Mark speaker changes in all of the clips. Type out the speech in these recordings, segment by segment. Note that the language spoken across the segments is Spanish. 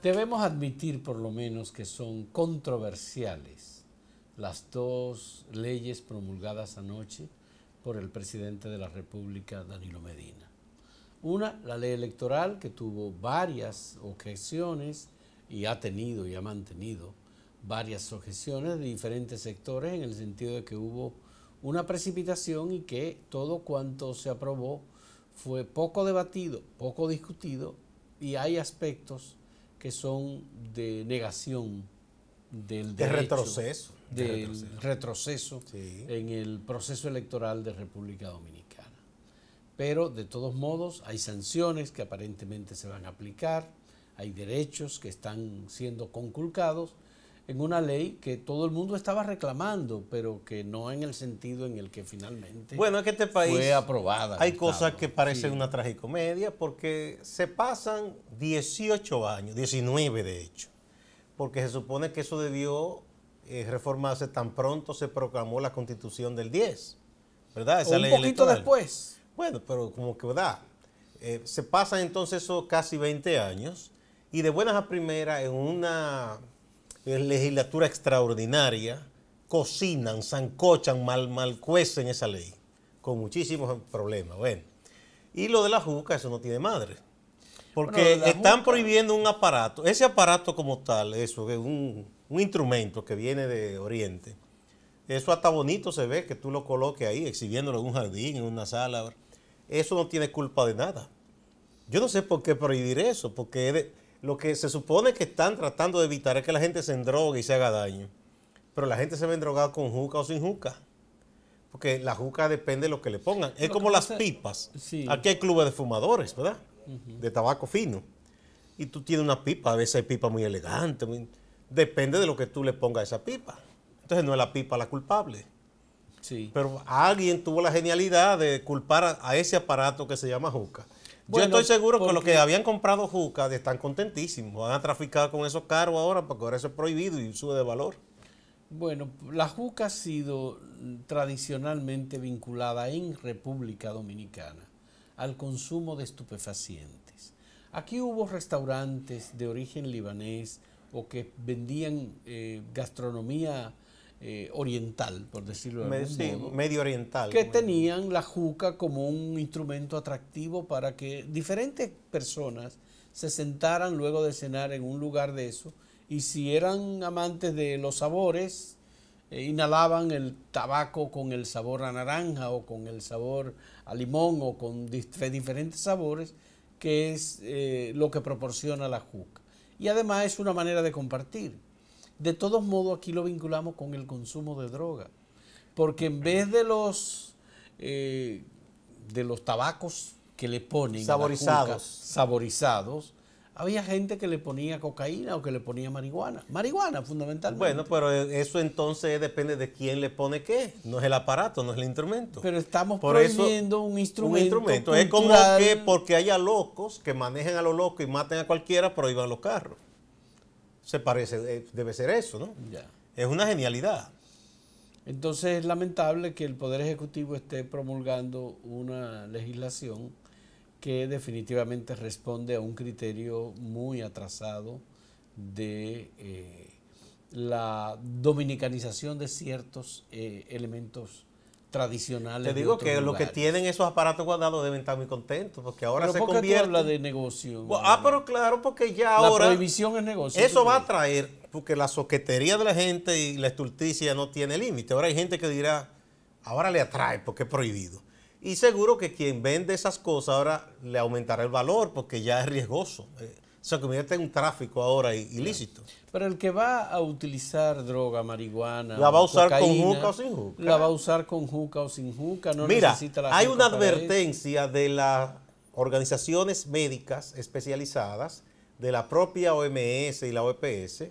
Speaker 1: Debemos admitir por lo menos que son controversiales las dos leyes promulgadas anoche por el presidente de la República, Danilo Medina. Una, la ley electoral, que tuvo varias objeciones y ha tenido y ha mantenido varias objeciones de diferentes sectores, en el sentido de que hubo una precipitación y que todo cuanto se aprobó fue poco debatido, poco discutido, y hay aspectos que son de negación del derecho, del retroceso sí, en el proceso electoral de República Dominicana. Pero de todos modos hay sanciones que aparentemente se van a aplicar, hay derechos que están siendo conculcados en una ley que todo el mundo estaba reclamando, pero que no en el sentido en el que finalmente
Speaker 2: es que este país
Speaker 1: fue aprobada.
Speaker 2: Hay cosas que parecen una tragicomedia porque se pasan 18 años, 19 de hecho, porque se supone que eso debió reformarse tan pronto se proclamó la Constitución del 10, ¿verdad?
Speaker 1: Esa ley poquito electoral. Después.
Speaker 2: Bueno, pero como que, ¿verdad? Se pasan entonces esos casi 20 años y de buenas a primeras en una legislatura extraordinaria cocinan, sancochan, malcuecen esa ley con muchísimos problemas. Bueno, y lo de la juca, eso no tiene madre. Porque bueno, están prohibiendo un aparato. Ese aparato como tal, eso es un instrumento que viene de Oriente. Eso hasta bonito se ve que tú lo coloques ahí, exhibiéndolo en un jardín, en una sala. Eso no tiene culpa de nada. Yo no sé por qué prohibir eso, porque lo que se supone que están tratando de evitar es que la gente se endrogue y se haga daño. Pero la gente se va a endrogar con juca o sin juca. Porque la juca depende de lo que le pongan. Es como las pipas. Sí. Aquí hay clubes de fumadores, ¿verdad? De tabaco fino. Y tú tienes una pipa, a veces hay pipa muy elegante. Depende de lo que tú le pongas a esa pipa. Entonces no es la pipa la culpable. Sí. Pero alguien tuvo la genialidad de culpar a ese aparato que se llama juca. Bueno, yo estoy seguro que los que habían comprado juca están contentísimos. Van a traficar con esos caros ahora porque ahora eso es prohibido y sube de valor.
Speaker 1: Bueno, la juca ha sido tradicionalmente vinculada en República Dominicana al consumo de estupefacientes. Aquí hubo restaurantes de origen libanés o que vendían gastronomía oriental, por decirlo de algún modo,
Speaker 2: medio oriental,
Speaker 1: que tenían la juca como un instrumento atractivo para que diferentes personas se sentaran luego de cenar en un lugar de eso, y si eran amantes de los sabores, inhalaban el tabaco con el sabor a naranja o con el sabor a limón o con diferentes sabores, que es lo que proporciona la juca. Y además es una manera de compartir. De todos modos, aquí lo vinculamos con el consumo de droga, porque en vez de los tabacos que le ponen saborizados, había gente que le ponía cocaína o que le ponía marihuana. Marihuana, fundamentalmente.
Speaker 2: Bueno, pero eso entonces depende de quién le pone qué. No es el aparato, no es el instrumento.
Speaker 1: Pero estamos prohibiendo un instrumento cultural.
Speaker 2: Es como que porque haya locos que manejen a los locos y maten a cualquiera, prohíban los carros. Se parece, debe ser eso, ¿no?
Speaker 1: Ya.
Speaker 2: Es una genialidad.
Speaker 1: Entonces es lamentable que el Poder Ejecutivo esté promulgando una legislación que definitivamente responde a un criterio muy atrasado de la dominicanización de ciertos elementos tradicionales.
Speaker 2: Te digo que los que tienen esos aparatos guardados deben estar muy contentos, porque ahora
Speaker 1: pero
Speaker 2: se convierte.
Speaker 1: Habla de negocio.
Speaker 2: Pero claro, porque ya ahora.
Speaker 1: La prohibición es negocio.
Speaker 2: Eso va a traer, porque la soquetería de la gente y la estulticia no tiene límite. Ahora hay gente que dirá, ahora le atrae porque es prohibido. Y seguro que quien vende esas cosas ahora le aumentará el valor porque ya es riesgoso. Se convierte en un tráfico ahora ilícito.
Speaker 1: Pero el que va a utilizar droga, marihuana,
Speaker 2: ¿la va a usar
Speaker 1: cocaína,
Speaker 2: con juca o sin juca?
Speaker 1: La va a usar con juca o sin juca, no
Speaker 2: Mira,
Speaker 1: necesita la
Speaker 2: hay una advertencia de las organizaciones médicas especializadas, de la propia OMS y la OPS,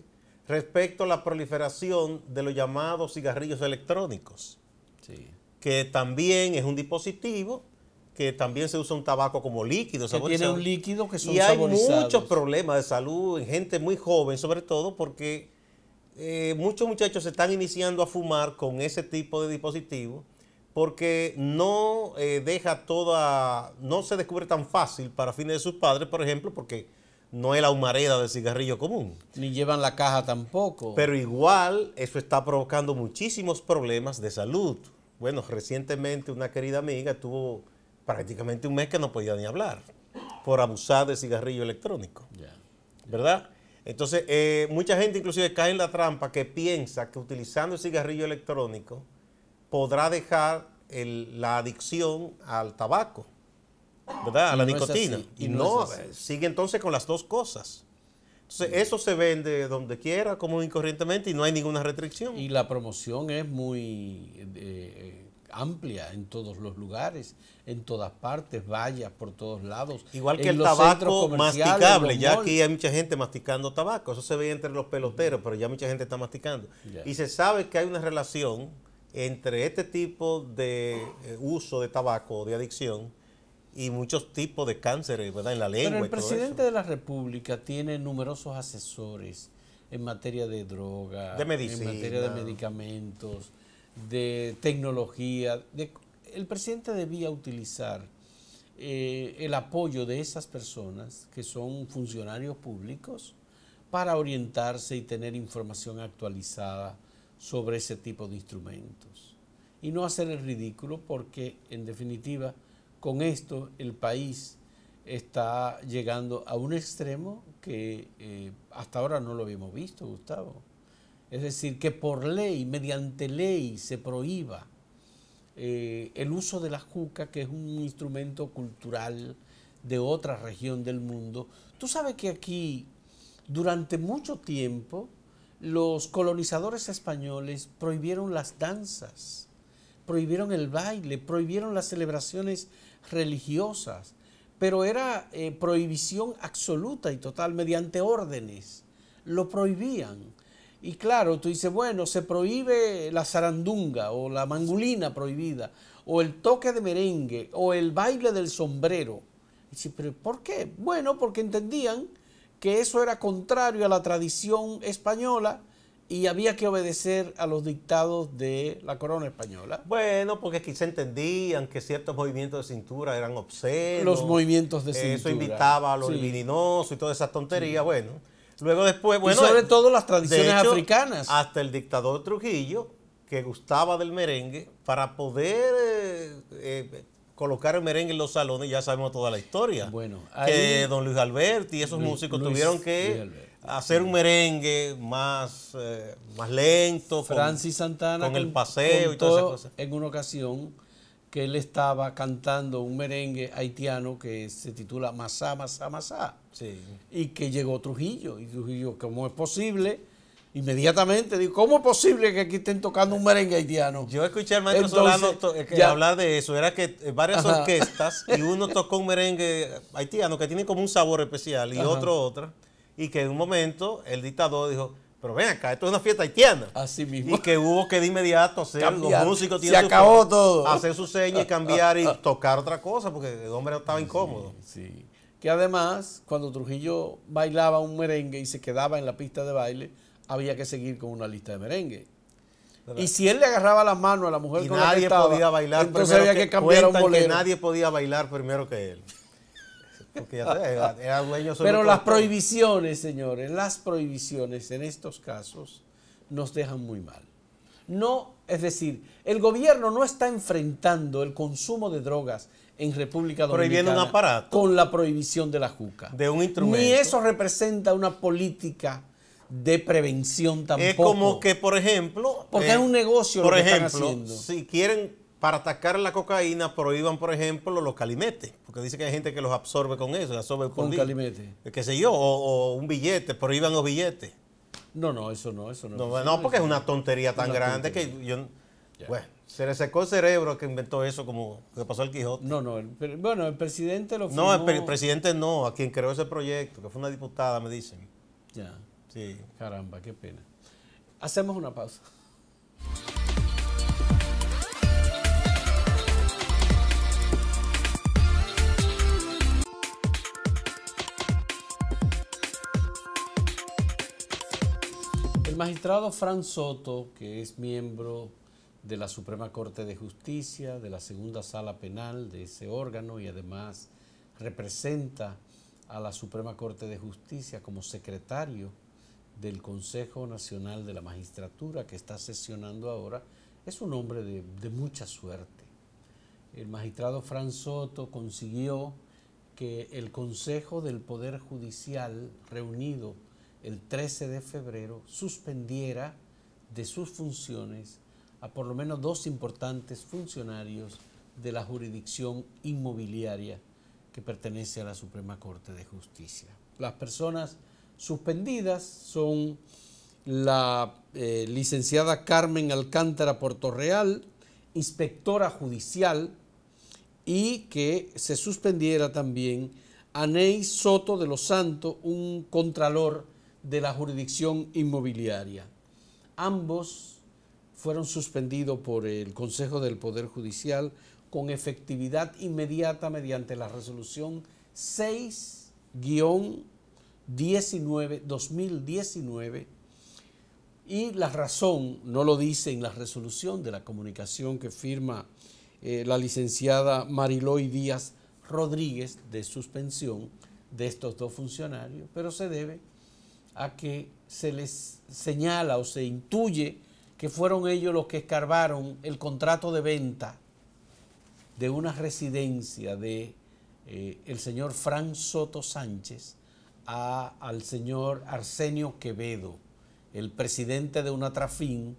Speaker 2: respecto a la proliferación de los llamados cigarrillos electrónicos.
Speaker 1: Sí.
Speaker 2: Que también es un dispositivo, que también se usa un tabaco como líquido.
Speaker 1: Que tiene un líquido que son
Speaker 2: y hay
Speaker 1: saborizados.
Speaker 2: Muchos problemas de salud en gente muy joven, sobre todo porque muchos muchachos se están iniciando a fumar con ese tipo de dispositivo porque no no se descubre tan fácil para fines de sus padres, por ejemplo, porque no es la humareda del cigarrillo común.
Speaker 1: Ni llevan la caja tampoco.
Speaker 2: Pero igual eso está provocando muchísimos problemas de salud. Bueno, recientemente una querida amiga tuvo prácticamente un mes que no podía ni hablar por abusar de cigarrillo electrónico, ¿verdad? Entonces, mucha gente inclusive cae en la trampa que piensa que utilizando el cigarrillo electrónico podrá dejar la adicción al tabaco, ¿verdad? A la nicotina. Y no, sigue entonces con las dos cosas. Entonces, eso se vende donde quiera, común y corrientemente, y no hay ninguna restricción.
Speaker 1: Y la promoción es muy amplia en todos los lugares, en todas partes, vallas por todos lados.
Speaker 2: Igual que el tabaco masticable, ya aquí hay mucha gente masticando tabaco, eso se ve entre los peloteros, pero ya mucha gente está masticando. Y se sabe que hay una relación entre este tipo de uso de tabaco, de adicción, y muchos tipos de cánceres, ¿verdad? En la lengua.
Speaker 1: Pero el presidente de la República tiene numerosos asesores en materia de droga,
Speaker 2: de medicina,
Speaker 1: en materia de medicamentos, de tecnología. El presidente debía utilizar el apoyo de esas personas que son funcionarios públicos para orientarse y tener información actualizada sobre ese tipo de instrumentos. Y no hacer el ridículo porque, en definitiva, con esto el país está llegando a un extremo que hasta ahora no lo habíamos visto, Gustavo. Es decir, que por ley, mediante ley, se prohíba el uso de la juca, que es un instrumento cultural de otra región del mundo. Tú sabes que aquí, durante mucho tiempo, los colonizadores españoles prohibieron las danzas, prohibieron el baile, prohibieron las celebraciones religiosas, pero era prohibición absoluta y total, mediante órdenes, lo prohibían. Y claro, tú dices, bueno, se prohíbe la zarandunga o la mangulina prohibida, o el toque de merengue, o el baile del sombrero. Y dice, ¿pero por qué? Bueno, porque entendían que eso era contrario a la tradición española y había que obedecer a los dictados de la corona española.
Speaker 2: Bueno, porque quizá entendían que ciertos movimientos de cintura eran obscenos.
Speaker 1: Los movimientos de cintura.
Speaker 2: Eso invitaba a lo libidinoso y todas esas tonterías, bueno. Luego después, bueno...
Speaker 1: Y sobre todo las tradiciones
Speaker 2: de hecho,
Speaker 1: africanas.
Speaker 2: Hasta el dictador Trujillo, que gustaba del merengue, para poder colocar el merengue en los salones, ya sabemos toda la historia.
Speaker 1: Bueno,
Speaker 2: que don Luis Alberti y esos músicos tuvieron que hacer un merengue más lento,
Speaker 1: Francis Santana
Speaker 2: con el paseo y todas esas cosas.
Speaker 1: En una ocasión que él estaba cantando un merengue haitiano que se titula Masá, Masá, Masá.
Speaker 2: Sí.
Speaker 1: Y que llegó Trujillo. Y Trujillo, ¿cómo es posible? Inmediatamente digo, ¿cómo es posible que aquí estén tocando un merengue haitiano?
Speaker 2: Yo escuché al maestro Solano hablar de eso. Era que varias orquestas y uno tocó un merengue haitiano que tiene como un sabor especial y otro otra. Y que en un momento el dictador dijo, pero ven acá, esto es una fiesta haitiana.
Speaker 1: Así mismo.
Speaker 2: Y que hubo que de inmediato hacer,
Speaker 1: cambiar.
Speaker 2: Los músicos
Speaker 1: se acabó todo.
Speaker 2: Hacer su seña y cambiar y tocar otra cosa, porque el hombre estaba incómodo.
Speaker 1: Sí. Que además, cuando Trujillo bailaba un merengue y se quedaba en la pista de baile, había que seguir con una lista de merengue. ¿Verdad? Y si él le agarraba la mano a la mujer con la que estaba,
Speaker 2: podía bailar,
Speaker 1: entonces había que cambiar un bolero.
Speaker 2: Que nadie podía bailar primero que él. Porque ya era dueño sobre
Speaker 1: Pero las prohibiciones, señores, las prohibiciones en estos casos nos dejan muy mal. No, es decir, el gobierno no está enfrentando el consumo de drogas en República Dominicana
Speaker 2: un aparato
Speaker 1: con la prohibición de la juca.
Speaker 2: De un instrumento.
Speaker 1: Ni eso representa una política de prevención tampoco.
Speaker 2: Es como que, por ejemplo...
Speaker 1: Porque es un negocio lo que están haciendo.
Speaker 2: Si quieren, para atacar la cocaína, prohíban, por ejemplo, los calimetes. Porque dice que hay gente que los absorbe con eso, absorbe
Speaker 1: con calimete.
Speaker 2: Qué sé yo, o un billete, prohíban los billetes.
Speaker 1: No, eso no.
Speaker 2: No, porque es una tontería tan grande que yo... Bueno, se le secó el cerebro que inventó eso, como que pasó al Quijote.
Speaker 1: Bueno, el presidente lo firmó.
Speaker 2: No, el presidente no, a quien creó ese proyecto, que fue una diputada, me dicen.
Speaker 1: Ya.
Speaker 2: Sí.
Speaker 1: Caramba, qué pena. Hacemos una pausa. El magistrado Fran Soto, que es miembro de la Suprema Corte de Justicia, de la Segunda Sala Penal de ese órgano y además representa a la Suprema Corte de Justicia como secretario del Consejo Nacional de la Magistratura que está sesionando ahora, es un hombre de mucha suerte. El magistrado Fran Soto consiguió que el Consejo del Poder Judicial, reunido el 13 de febrero, suspendiera de sus funciones a por lo menos 2 importantes funcionarios de la jurisdicción inmobiliaria que pertenece a la Suprema Corte de Justicia. Las personas suspendidas son la licenciada Carmen Alcántara Portorreal, inspectora judicial, y que se suspendiera también a Ney Soto de los Santos, un contralor de la jurisdicción inmobiliaria. Ambos fueron suspendidos por el Consejo del Poder Judicial con efectividad inmediata mediante la resolución 6-2019, y la razón no lo dice en la resolución de la comunicación que firma la licenciada Mariloy Díaz Rodríguez de suspensión de estos 2 funcionarios, pero se debe a que se les señala o se intuye que fueron ellos los que escarbaron el contrato de venta de una residencia de el señor Fran Soto Sánchez al señor Arsenio Quevedo, el presidente de Unatrafin,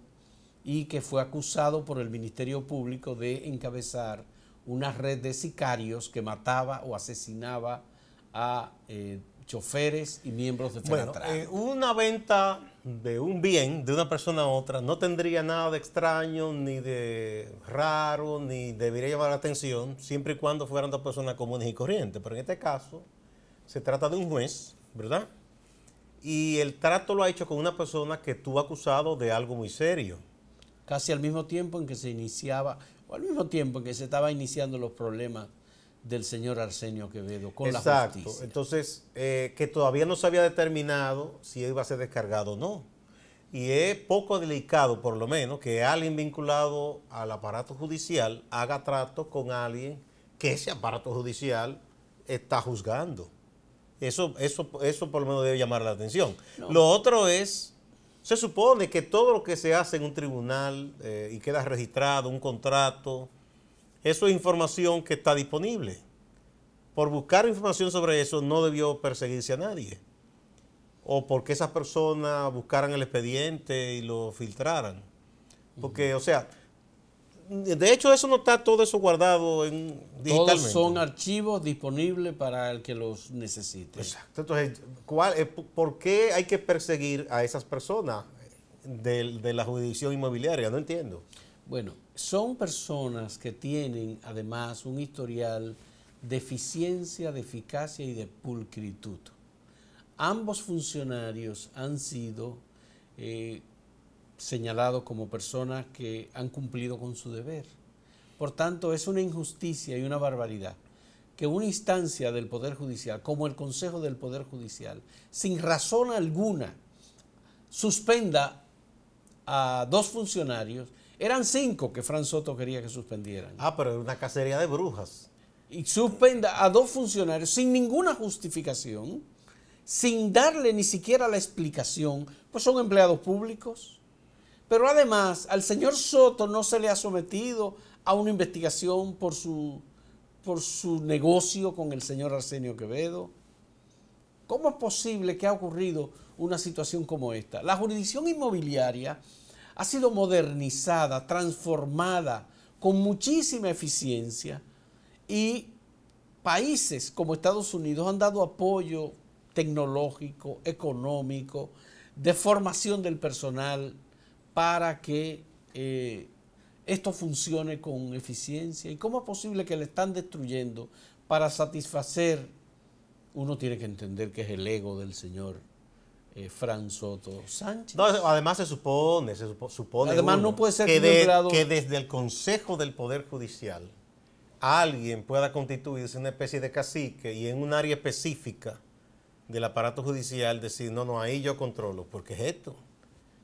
Speaker 1: y que fue acusado por el Ministerio Público de encabezar una red de sicarios que mataba o asesinaba a choferes y miembros de Fenatran.
Speaker 2: Una venta de un bien de una persona a otra no tendría nada de extraño, ni de raro, ni debería llamar la atención, siempre y cuando fueran 2 personas comunes y corrientes. Pero en este caso se trata de un juez, ¿verdad? Y el trato lo ha hecho con una persona que estuvo acusado de algo muy serio.
Speaker 1: Casi al mismo tiempo en que se iniciaba, o al mismo tiempo en que se estaba iniciando los problemas del señor Arsenio Quevedo con la justicia.
Speaker 2: Exacto. Entonces, que todavía no se había determinado si iba a ser descargado o no. Y es poco delicado, por lo menos, que alguien vinculado al aparato judicial haga trato con alguien que ese aparato judicial está juzgando. Eso por lo menos debe llamar la atención. No. Lo otro es, se supone que todo lo que se hace en un tribunal y queda registrado, un contrato, eso es información que está disponible. Por buscar información sobre eso no debió perseguirse a nadie. O porque esas personas buscaran el expediente y lo filtraran. Porque, o sea, de hecho eso no está todo eso guardado digitalmente.
Speaker 1: Todos son archivos disponibles para el que los necesite.
Speaker 2: Exacto. Entonces, ¿por qué hay que perseguir a esas personas de la jurisdicción inmobiliaria? No entiendo.
Speaker 1: Bueno, son personas que tienen además un historial de eficiencia, de eficacia y de pulcritud. Ambos funcionarios han sido señalados como personas que han cumplido con su deber. Por tanto, es una injusticia y una barbaridad que una instancia del Poder Judicial, como el Consejo del Poder Judicial, sin razón alguna, suspenda a 2 funcionarios. Eran 5 que Fran Soto quería que suspendieran.
Speaker 2: Pero es una cacería de brujas.
Speaker 1: Y suspenda a 2 funcionarios sin ninguna justificación, sin darle ni siquiera la explicación, pues son empleados públicos. Pero además, al señor Soto no se le ha sometido a una investigación por su negocio con el señor Arsenio Quevedo. ¿Cómo es posible que ha ocurrido una situación como esta? La jurisdicción inmobiliaria ha sido modernizada, transformada con muchísima eficiencia, y países como Estados Unidos han dado apoyo tecnológico, económico, de formación del personal para que esto funcione con eficiencia. ¿Y cómo es posible que le están destruyendo para satisfacer? Uno tiene que entender que es el ego del señor Fran Soto Sánchez.
Speaker 2: No, además se supone
Speaker 1: además no puede ser
Speaker 2: que desde el Consejo del Poder Judicial alguien pueda constituirse una especie de cacique y en un área específica del aparato judicial decir, no, ahí yo controlo, porque es esto.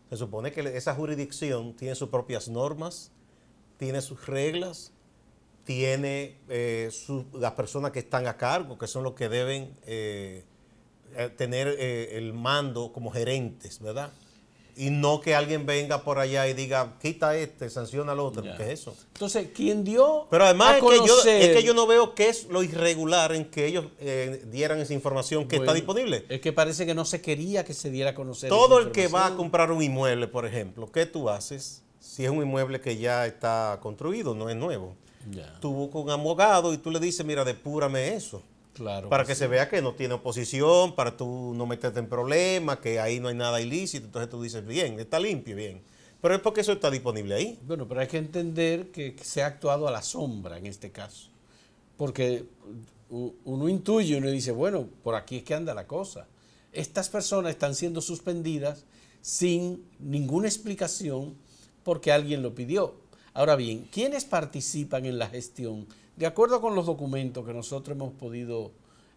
Speaker 2: Se supone que esa jurisdicción tiene sus propias normas, tiene sus reglas, tiene las personas que están a cargo, que son los que deben tener el mando como gerentes, ¿verdad? Y no que alguien venga por allá y diga, quita sanciona al otro, ¿qué es eso?
Speaker 1: Entonces, ¿quién dio
Speaker 2: Pero además
Speaker 1: a conocer?
Speaker 2: es que yo no veo qué es lo irregular en que ellos dieran esa información que está disponible.
Speaker 1: Es que parece que no se quería que se diera a conocer
Speaker 2: Todo
Speaker 1: esa
Speaker 2: el que va a
Speaker 1: información.
Speaker 2: comprar un inmueble, por ejemplo, ¿qué tú haces? Si es un inmueble que ya está construido, no es nuevo.
Speaker 1: Ya,
Speaker 2: Tú buscas un abogado y tú le dices, mira, depúrame eso.
Speaker 1: claro.
Speaker 2: Para que
Speaker 1: sí.
Speaker 2: se vea que no tiene oposición, para tú no meterte en problemas, que ahí no hay nada ilícito. Entonces tú dices, bien, está limpio, bien. Pero es porque eso está disponible ahí.
Speaker 1: Bueno, pero hay que entender que se ha actuado a la sombra en este caso. Porque uno intuye, uno dice, bueno, por aquí es que anda la cosa. Estas personas están siendo suspendidas sin ninguna explicación porque alguien lo pidió. Ahora bien, ¿quiénes participan en la gestión? De acuerdo con los documentos que nosotros hemos podido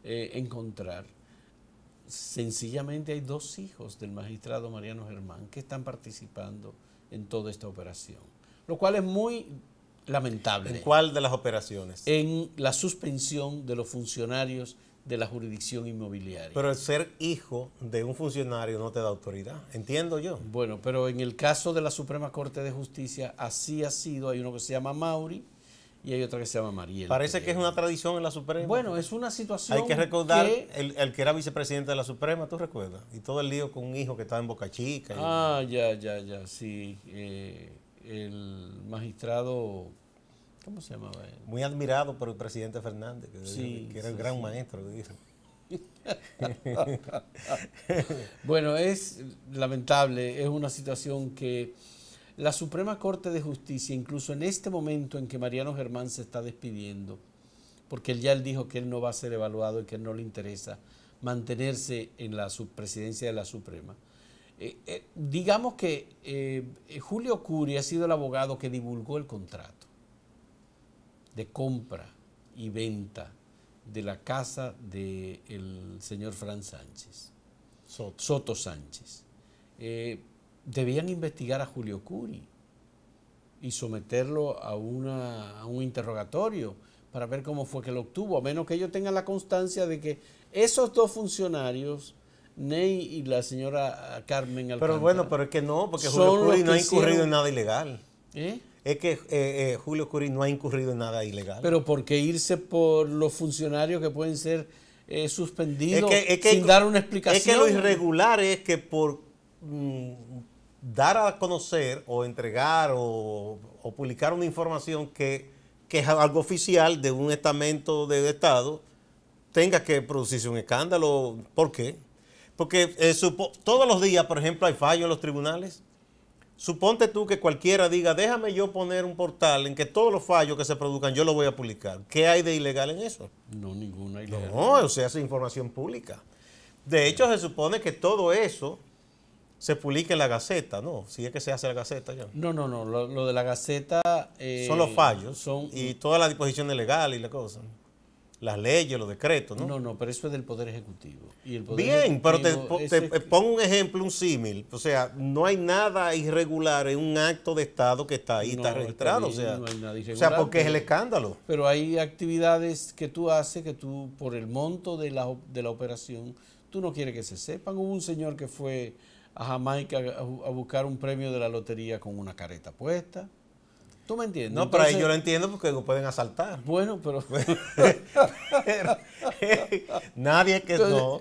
Speaker 1: encontrar, sencillamente hay 2 hijos del magistrado Mariano Germán que están participando en toda esta operación, lo cual es muy lamentable.
Speaker 2: ¿En cuál de las operaciones?
Speaker 1: En la suspensión de los funcionarios de la jurisdicción inmobiliaria.
Speaker 2: Pero el ser hijo de un funcionario no te da autoridad, entiendo yo.
Speaker 1: Bueno, pero en el caso de la Suprema Corte de Justicia así ha sido. Hay uno que se llama Mauri y hay otra que se llama Mariel.
Speaker 2: Parece que es una tradición en la Suprema.
Speaker 1: Bueno, es una situación
Speaker 2: hay que recordar el que era vicepresidente de la Suprema, ¿tú recuerdas? Y todo el lío con un hijo que estaba en Boca Chica.
Speaker 1: Ya, sí. El magistrado, ¿cómo se llamaba él?
Speaker 2: Muy admirado por el presidente Fernández, que era el gran maestro.
Speaker 1: Bueno, es lamentable, es una situación que la Suprema Corte de Justicia, incluso en este momento en que Mariano Germán se está despidiendo, porque él dijo que él no va a ser evaluado y que no le interesa mantenerse en la subpresidencia de la Suprema. Digamos que Julio Curi ha sido el abogado que divulgó el contrato de compra y venta de la casa del señor Fran Sánchez, Soto Sánchez. Debían investigar a Julio Curi y someterlo a un interrogatorio para ver cómo fue que lo obtuvo, a menos que ellos tengan la constancia de que esos 2 funcionarios, Ney y la señora Carmen Alcántara.
Speaker 2: Pero bueno, pero es que no, porque Julio Curi no ha incurrido en nada ilegal. Es que Julio Curi no ha incurrido en nada ilegal.
Speaker 1: Pero ¿por qué irse por los funcionarios que pueden ser suspendidos sin dar una explicación?
Speaker 2: Es que lo irregular es que por dar a conocer o entregar o publicar una información que es algo oficial de un estamento de Estado, tenga que producirse un escándalo. ¿Por qué? Porque todos los días, por ejemplo, hay fallos en los tribunales. Suponte tú que cualquiera diga, déjame yo poner un portal en que todos los fallos que se produzcan yo los voy a publicar. ¿Qué hay de ilegal en eso?
Speaker 1: No, ninguna ilegal.
Speaker 2: No, o sea, es información pública. De hecho, se supone que todo eso se publica en la Gaceta, ¿no? Si es que se hace la Gaceta ya.
Speaker 1: No, lo de la Gaceta...
Speaker 2: son los fallos y todas las disposiciones legales y la cosa. Las leyes, los decretos, ¿no?
Speaker 1: No, pero eso es del Poder Ejecutivo. Y el
Speaker 2: Bien, pero te pongo un ejemplo, un símil. O sea, no hay nada irregular en un acto de Estado que está ahí, está registrado.
Speaker 1: Bien, no hay nada irregular,
Speaker 2: o sea, porque es el escándalo.
Speaker 1: Pero hay actividades que tú haces que tú, por el monto de la operación, tú no quieres que se sepan. Hubo un señor que fue a Jamaica a buscar un premio de la lotería con una careta puesta. ¿Tú me entiendes?
Speaker 2: No, pero ahí yo lo entiendo porque lo pueden asaltar.
Speaker 1: Bueno, pero...
Speaker 2: Nadie que
Speaker 1: entonces,
Speaker 2: no.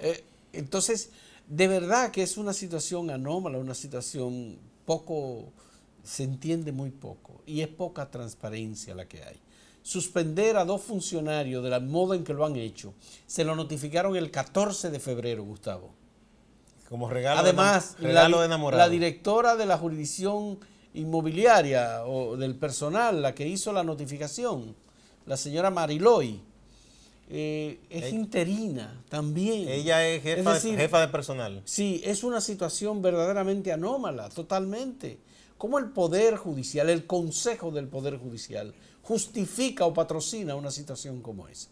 Speaker 1: Entonces, de verdad que es una situación anómala, una situación se entiende muy poco y es poca transparencia la que hay. Suspender a 2 funcionarios de la modo en que lo han hecho, se lo notificaron el 14 de febrero, Gustavo.
Speaker 2: Como regalo,
Speaker 1: además,
Speaker 2: regalo de enamorado.
Speaker 1: La directora de la jurisdicción inmobiliaria o del personal, la que hizo la notificación, la señora Mariloy, es interina también.
Speaker 2: Ella es jefa de personal.
Speaker 1: Sí, es una situación verdaderamente anómala, totalmente. ¿Cómo el Poder Judicial, el Consejo del Poder Judicial, justifica o patrocina una situación como esa?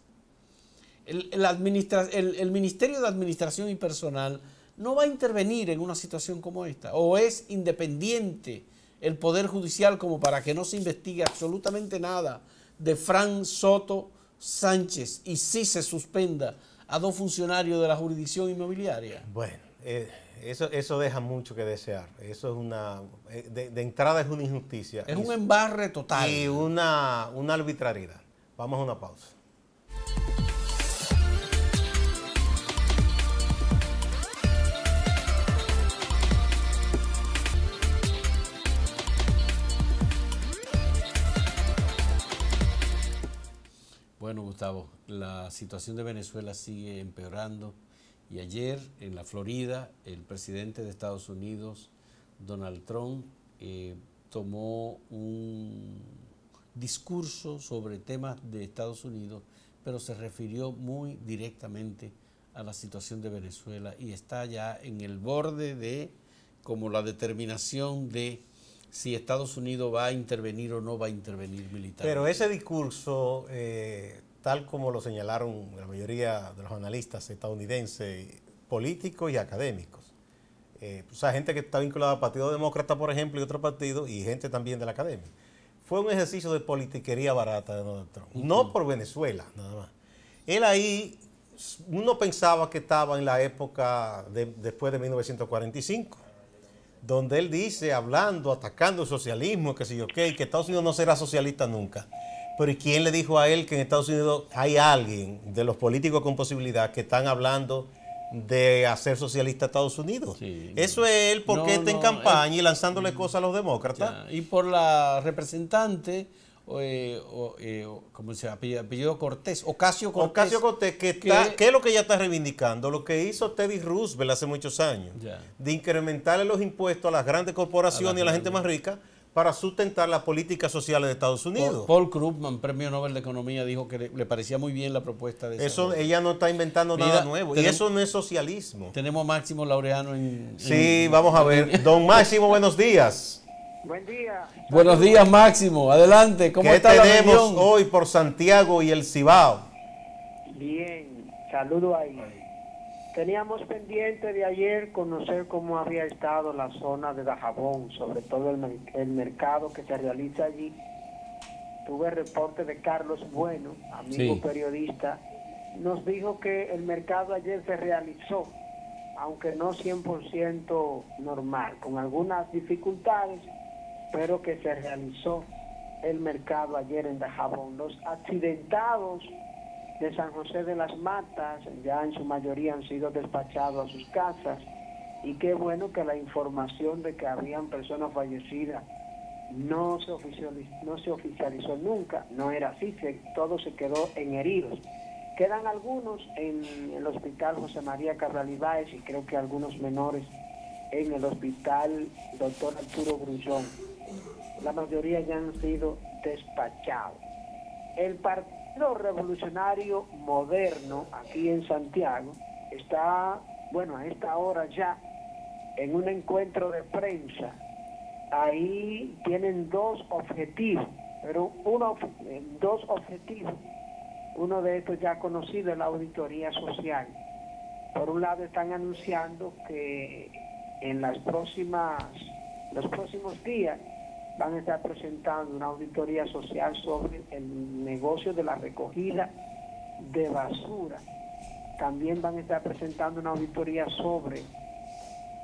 Speaker 1: El Ministerio de Administración y Personal no va a intervenir en una situación como esta, o es independiente el Poder Judicial como para que no se investigue absolutamente nada de Fran Soto Sánchez y sí se suspenda a 2 funcionarios de la jurisdicción inmobiliaria?
Speaker 2: Bueno, eso deja mucho que desear. Eso es de entrada es una injusticia.
Speaker 1: Es un embarre total.
Speaker 2: Y una arbitrariedad. Vamos a una pausa.
Speaker 1: Bueno, Gustavo, la situación de Venezuela sigue empeorando y ayer en la Florida el presidente de Estados Unidos, Donald Trump, tomó un discurso sobre temas de Estados Unidos, pero se refirió muy directamente a la situación de Venezuela y está ya en el borde de como la determinación de si Estados Unidos va a intervenir o no va a intervenir militarmente.
Speaker 2: Pero ese discurso, tal como lo señalaron la mayoría de los analistas estadounidenses, políticos y académicos, o sea, gente que está vinculada al Partido Demócrata, por ejemplo, y otro partido, y gente también de la academia, fue un ejercicio de politiquería barata de Donald Trump. No por Venezuela, nada más. Él ahí, uno pensaba que estaba en la época después de 1945, donde él dice, hablando, atacando el socialismo, que sé yo qué, y que Estados Unidos no será socialista nunca. Pero ¿y quién le dijo a él que en Estados Unidos hay alguien de los políticos con posibilidad que están hablando de hacer socialista a Estados Unidos? Sí, eso es él porque está en campaña y lanzándole cosas a los demócratas.
Speaker 1: Ya, y por la representante, ¿cómo se llama? Apellido Cortés, Ocasio Cortés.
Speaker 2: Ocasio Cortés, ¿qué es lo que ella está reivindicando? Lo que hizo Teddy Roosevelt hace muchos años, de incrementarle los impuestos a las grandes corporaciones y a la gente más rica para sustentar las políticas sociales de Estados Unidos.
Speaker 1: Paul Krugman, premio Nobel de Economía, dijo que le parecía muy bien la propuesta de
Speaker 2: eso. Ella no está inventando nada nuevo, y eso no es socialismo.
Speaker 1: Tenemos a Máximo Laureano
Speaker 2: vamos a ver. Don Máximo, buenos días.
Speaker 3: Buen día.
Speaker 1: Buenos días, Máximo. Adelante. ¿Cómo está la región?
Speaker 2: ¿Qué tenemos hoy por Santiago y el Cibao?
Speaker 3: Bien, saludo ahí. Teníamos pendiente de ayer conocer cómo había estado la zona de Dajabón, sobre todo el mercado que se realiza allí. Tuve reporte de Carlos Bueno, amigo periodista, nos dijo que el mercado ayer se realizó, aunque no 100% normal, con algunas dificultades, pero que se realizó el mercado ayer en Dajabón. Los accidentados de San José de las Matas ya en su mayoría han sido despachados a sus casas, y qué bueno que la información de que habían personas fallecidas no se oficializó nunca. No era así, todo se quedó en heridos. Quedan algunos en el hospital José María Cabral Ibáez y creo que algunos menores en el hospital Dr. Arturo Grullón. La mayoría ya han sido despachados. El Partido Revolucionario Moderno aquí en Santiago está, bueno, a esta hora ya en un encuentro de prensa. Ahí tienen dos objetivos, pero dos objetivos. Uno de estos ya conocido es la auditoría social. Por un lado están anunciando que en los próximos días van a estar presentando una auditoría social sobre el negocio de la recogida de basura. También van a estar presentando una auditoría sobre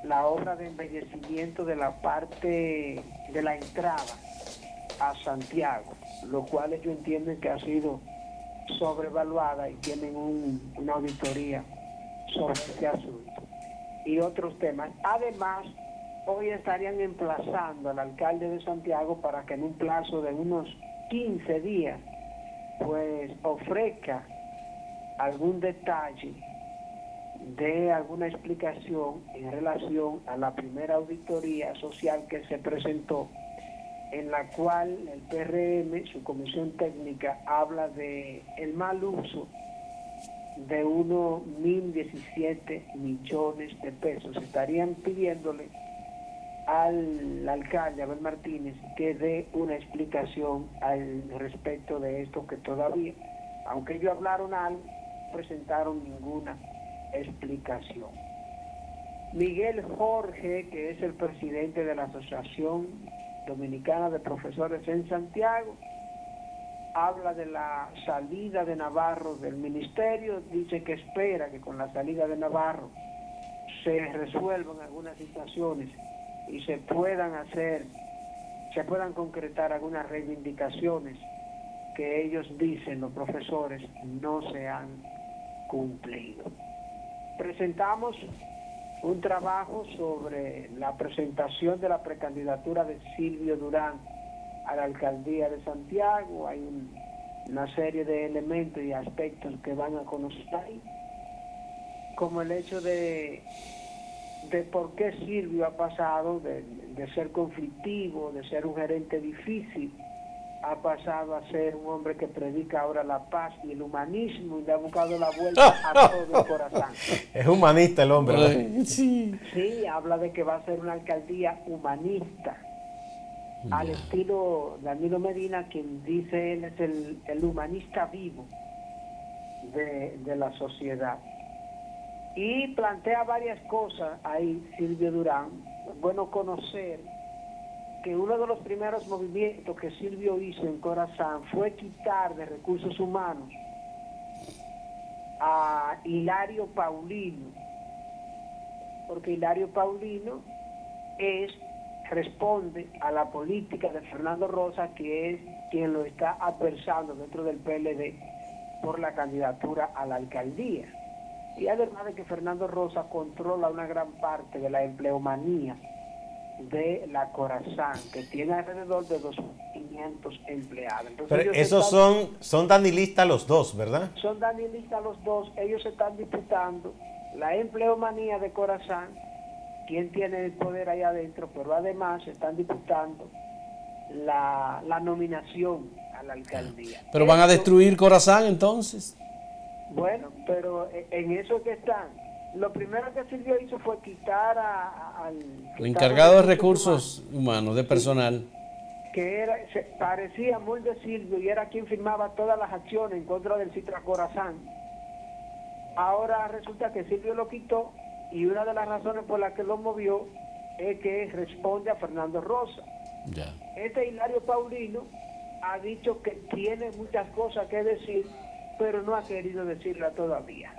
Speaker 3: la obra de embellecimiento de la parte de la entrada a Santiago, lo cual ellos entienden que ha sido sobrevaluada y tienen una auditoría sobre este asunto y otros temas. Además, hoy estarían emplazando al alcalde de Santiago para que en un plazo de unos 15 días pues ofrezca algún detalle, de alguna explicación en relación a la primera auditoría social que se presentó, en la cual el PRM, su comisión técnica, habla de el mal uso de unos 1.017 millones de pesos. Estarían pidiéndole al alcalde Abel Martínez que dé una explicación al respecto de esto, que todavía, aunque ellos hablaron algo, presentaron ninguna explicación. Miguel Jorge, que es el presidente de la Asociación Dominicana de Profesores en Santiago, habla de la salida de Navarro del ministerio, dice que espera que con la salida de Navarro se resuelvan algunas situaciones y se puedan concretar algunas reivindicaciones que ellos dicen, los profesores, no se han cumplido. Presentamos un trabajo sobre la presentación de la precandidatura de Silvio Durán a la alcaldía de Santiago. Hay una serie de elementos y aspectos que van a conocer ahí, como el hecho de por qué Silvio ha pasado de ser conflictivo, de ser un gerente difícil, ha pasado a ser un hombre que predica ahora la paz y el humanismo y le ha buscado la vuelta a todo el corazón.
Speaker 2: Es humanista el hombre, ¿verdad?
Speaker 1: Sí.
Speaker 3: Sí, habla de que va a ser una alcaldía humanista, al estilo Danilo Medina, quien dice él es el humanista vivo de la sociedad. Y plantea varias cosas ahí, Silvio Durán. Es bueno conocer que uno de los primeros movimientos que Silvio hizo en Corazán fue quitar de recursos humanos a Hilario Paulino, porque Hilario Paulino responde a la política de Fernando Rosa, que es quien lo está adversando dentro del PLD por la candidatura a la alcaldía. Y además de que Fernando Rosa controla una gran parte de la empleomanía de la Corazán, que tiene alrededor de 2.500 empleados. Entonces,
Speaker 2: pero esos son danilistas los dos, ¿verdad?
Speaker 3: Son danilistas los dos. Ellos están disputando la empleomanía de Corazán, quien tiene el poder ahí adentro, pero además están disputando la nominación a la alcaldía.
Speaker 1: Pero van a destruir Corazán entonces.
Speaker 3: Bueno, pero en eso que están. Lo primero que Silvio hizo fue quitar al
Speaker 1: encargado de recursos humanos, de personal,
Speaker 3: que parecía muy de Silvio y era quien firmaba todas las acciones en contra del Citra Corazán. Ahora resulta que Silvio lo quitó, y una de las razones por las que lo movió es que responde a Fernando Rosa.
Speaker 1: Ya.
Speaker 3: Este Hilario Paulino ha dicho que tiene muchas cosas que decir, pero no ha querido decirla todavía.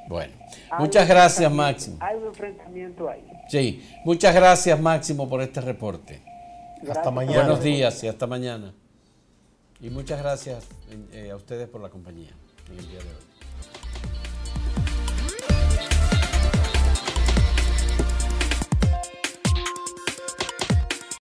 Speaker 1: Bueno, muchas gracias, Máximo.
Speaker 3: Hay un enfrentamiento ahí.
Speaker 1: Sí, muchas gracias, Máximo, por este reporte.
Speaker 2: Hasta mañana.
Speaker 1: Buenos días y hasta mañana. Y muchas gracias a ustedes por la compañía en el día de hoy.